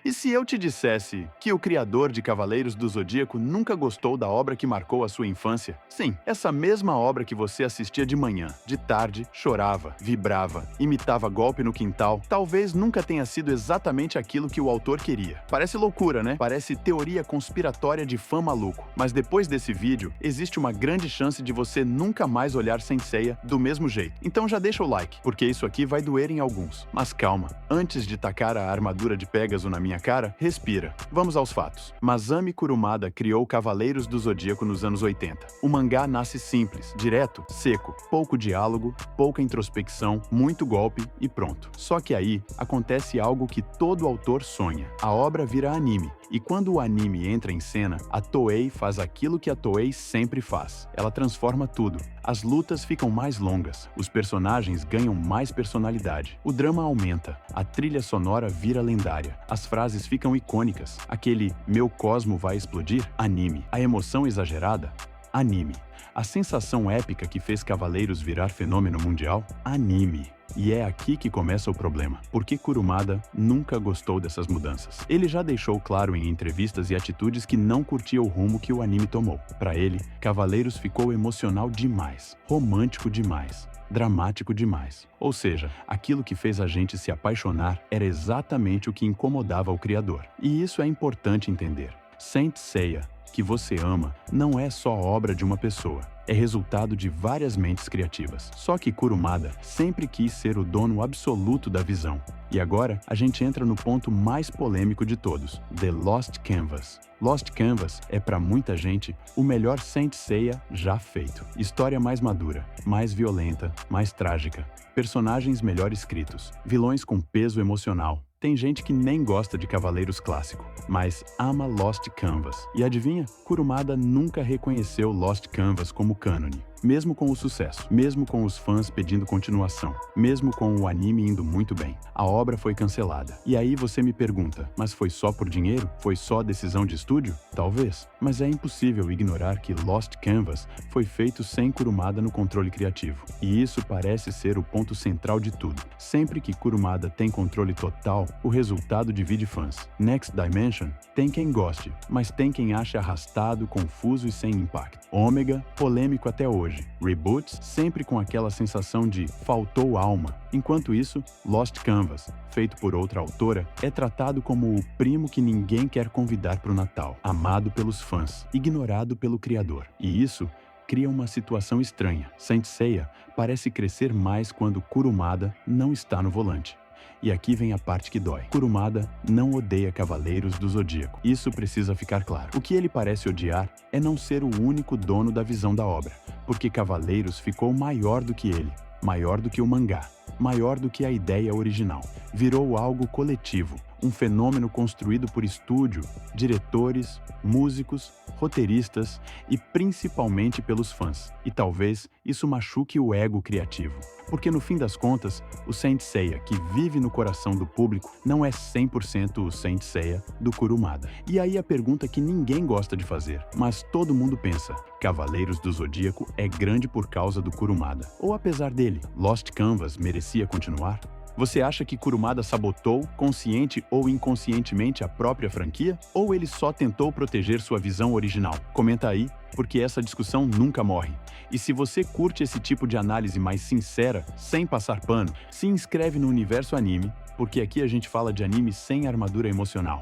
E se eu te dissesse que o criador de Cavaleiros do Zodíaco nunca gostou da obra que marcou a sua infância? Sim, essa mesma obra que você assistia de manhã, de tarde, chorava, vibrava, imitava golpe no quintal, talvez nunca tenha sido exatamente aquilo que o autor queria. Parece loucura, né? Parece teoria conspiratória de fã maluco. Mas depois desse vídeo, existe uma grande chance de você nunca mais olhar Saint Seiya do mesmo jeito. Então já deixa o like, porque isso aqui vai doer em alguns. Mas calma, antes de tacar a armadura de Pégaso na minha cara, respira. Vamos aos fatos. Masami Kurumada criou Cavaleiros do Zodíaco nos anos 80. O mangá nasce simples, direto, seco, pouco diálogo, pouca introspecção, muito golpe e pronto. Só que aí acontece algo que todo autor sonha. A obra vira anime. E quando o anime entra em cena, a Toei faz aquilo que a Toei sempre faz. Ela transforma tudo. As lutas ficam mais longas, os personagens ganham mais personalidade, o drama aumenta, a trilha sonora vira lendária, as frases ficam icônicas, aquele "meu cosmo vai explodir" anime, a emoção exagerada anime, a sensação épica que fez Cavaleiros virar fenômeno mundial anime. E é aqui que começa o problema, porque Kurumada nunca gostou dessas mudanças. Ele já deixou claro em entrevistas e atitudes que não curtia o rumo que o anime tomou. Para ele, Cavaleiros ficou emocional demais, romântico demais, dramático demais. Ou seja, aquilo que fez a gente se apaixonar era exatamente o que incomodava o criador. E isso é importante entender. Saint Seiya, que você ama, não é só obra de uma pessoa. É resultado de várias mentes criativas. Só que Kurumada sempre quis ser o dono absoluto da visão. E agora a gente entra no ponto mais polêmico de todos: The Lost Canvas. Lost Canvas é, para muita gente, o melhor Saint Seiya já feito. História mais madura, mais violenta, mais trágica. Personagens melhor escritos. Vilões com peso emocional. Tem gente que nem gosta de Cavaleiros clássico, mas ama Lost Canvas. E adivinha? Kurumada nunca reconheceu Lost Canvas como cânone. Mesmo com o sucesso, mesmo com os fãs pedindo continuação, mesmo com o anime indo muito bem, a obra foi cancelada. E aí você me pergunta, mas foi só por dinheiro? Foi só decisão de estúdio? Talvez. Mas é impossível ignorar que Lost Canvas foi feito sem Kurumada no controle criativo. E isso parece ser o ponto central de tudo. Sempre que Kurumada tem controle total, o resultado divide fãs. Next Dimension tem quem goste, mas tem quem ache arrastado, confuso e sem impacto. Ômega, polêmico até hoje. Reboots, sempre com aquela sensação de faltou alma. Enquanto isso, Lost Canvas, feito por outra autora, é tratado como o primo que ninguém quer convidar para o Natal, amado pelos fãs, ignorado pelo criador. E isso cria uma situação estranha. Saint Seiya parece crescer mais quando Kurumada não está no volante. E aqui vem a parte que dói. Kurumada não odeia Cavaleiros do Zodíaco. Isso precisa ficar claro. O que ele parece odiar é não ser o único dono da visão da obra, porque Cavaleiros ficou maior do que ele, maior do que o mangá, maior do que a ideia original. Virou algo coletivo, um fenômeno construído por estúdio, diretores, músicos, roteiristas e principalmente pelos fãs. E talvez isso machuque o ego criativo. Porque no fim das contas, o Saint Seiya que vive no coração do público não é 100% o Saint Seiya do Kurumada. E aí a pergunta que ninguém gosta de fazer, mas todo mundo pensa: Cavaleiros do Zodíaco é grande por causa do Kurumada? Ou apesar dele, Lost Canvas merecia continuar? Você acha que Kurumada sabotou, consciente ou inconscientemente, a própria franquia? Ou ele só tentou proteger sua visão original? Comenta aí, porque essa discussão nunca morre. E se você curte esse tipo de análise mais sincera, sem passar pano, se inscreve no Universo Anime, porque aqui a gente fala de anime sem armadura emocional.